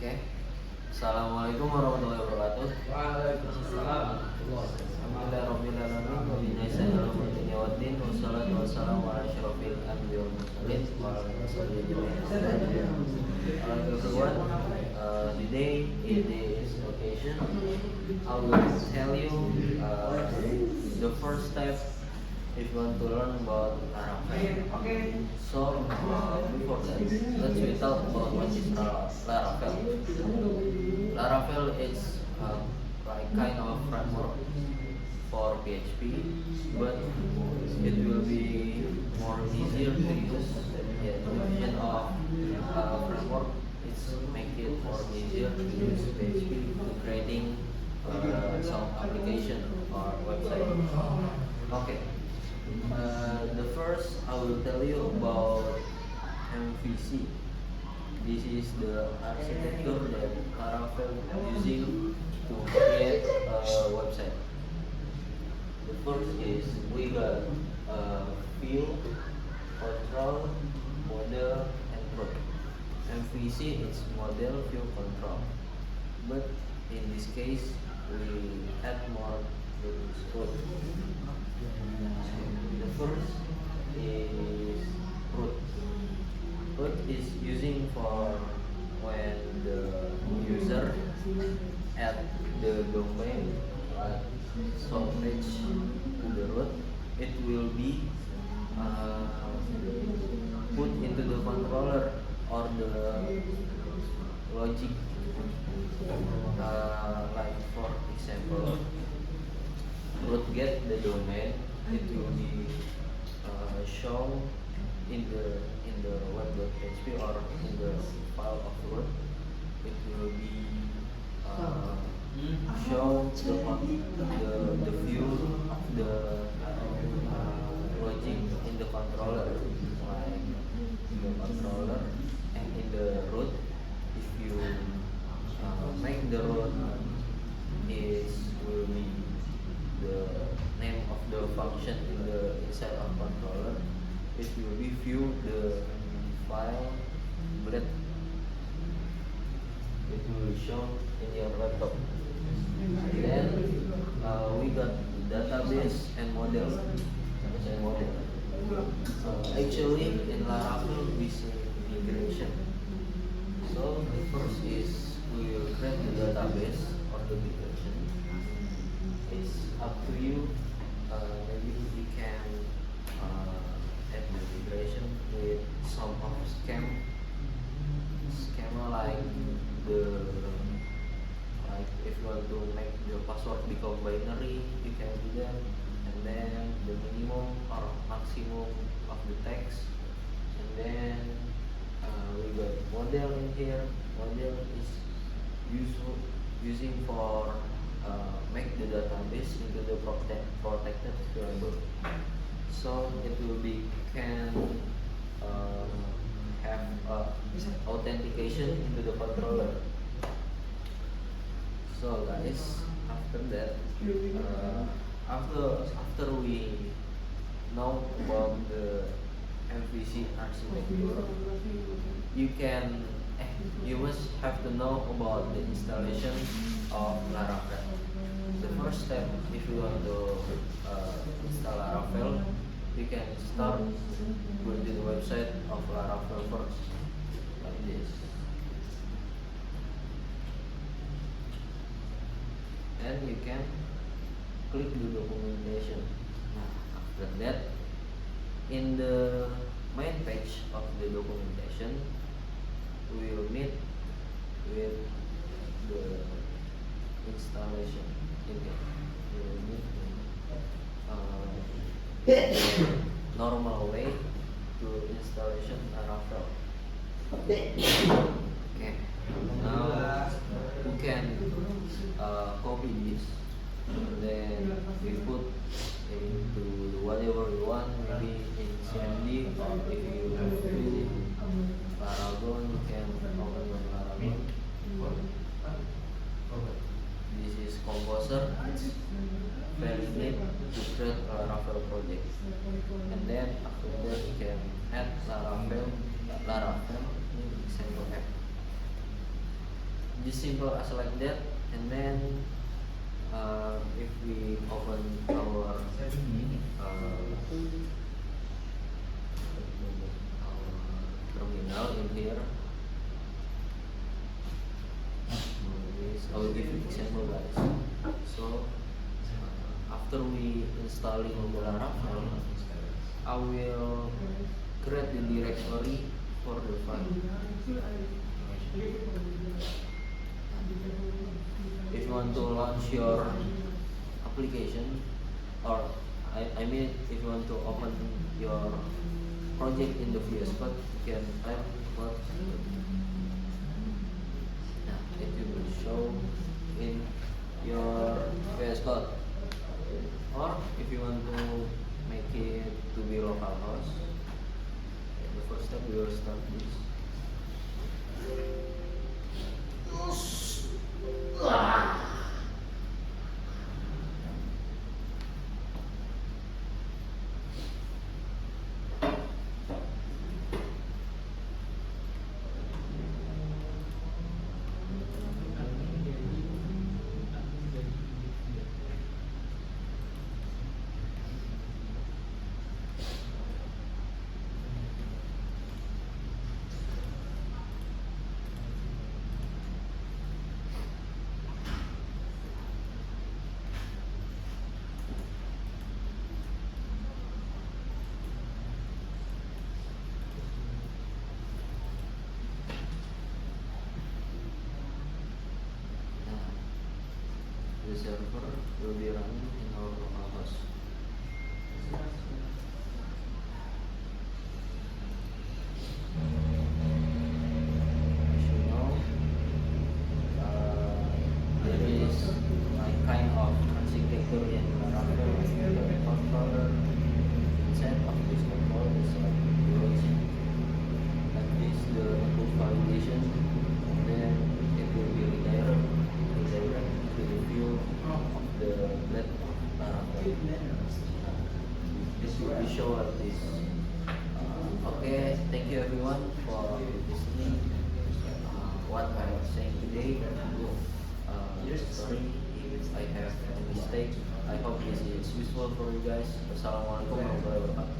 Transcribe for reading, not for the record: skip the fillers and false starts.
Oke. Assalamualaikum warahmatullahi wabarakatuh. Waalaikumsalam. Alhamdulillahirobbilalamin wa bi'ni'matihi waddin wassalatu wassalamu ala asyrofil anbiya'i wal mursalin wa ala alihi everyone. Today in this occasion I will tell you the first step if you want to learn about Laravel. So before that, let's we talk about what is Laravel. Laravel is like kind of framework for PHP, but it will be more easier to use. Yeah, the vision of framework is make it more easier to use PHP to creating some application or website. Okay. The first I will tell you about MVC. This is the architecture that Laravel using to create a website. The first is we got view, control, model, and root. MVC is model, view, control. But in this case, we add more root. The first is root. Root is using for when the user add the domain some page to the root, it will be put into the controller or the logic. Like for example, root get the domain, it will be shown in the web.php or in the file of root. It will be show the view of the logic in the controller, like the controller, and in the root. If you make the root is will be the name of the function in the inside of controller. It will be view the file blade. It will be shown in your laptop. Then we got database and model. Actually, in Laravel we see migration. So the first is we will create the database or the migration. It's up to you. Maybe you can add the migration with some of schema like if you want to make the password become binary, you can do that, and then the minimum or maximum of the text, and then we got model in here. Model is using for make the database into the protected variable, so it will be can have authentication into the controller. So guys, after that, after we know about the MVC architecture, you must have to know about the installation of Laravel. The first step, if you want to install Laravel, you can start with the website of Laravel first, like this. And you can click the documentation. After that, in the main page of the documentation, we will meet with the installation. We will meet normal way to installation Laravel. Okay. Now we can copy this, and then we put into whatever we want, maybe in CMD, or if you visit Laravel, you can open with Laravel. This is Composer. It's very neat to create a Laravel project, and then after that you can add Laravel in sample app. just simple as like that, and then if we open our terminal in here, I will give you example, guys. So after we installing Laravel, I will create the directory for the file. If you want to launch your application, or I mean if you want to open your project in the VS Code, you can type what it will show in your VS Code. Or if you want to make it to be localhost, the first step we will start this. The server will be running in our local host. As you know, there is like kind of architecture in Laravel, the controller set of this control is like relation. Like this, the input validation, and then it will be redirect to the view of the blade of Laravel. This will be shown like this. Okay, thank you everyone for listening. What I was saying today. Sorry if I have a mistake. I hope this is useful for you guys. Wassalamualaikum warahmatullahi wabarakatuh.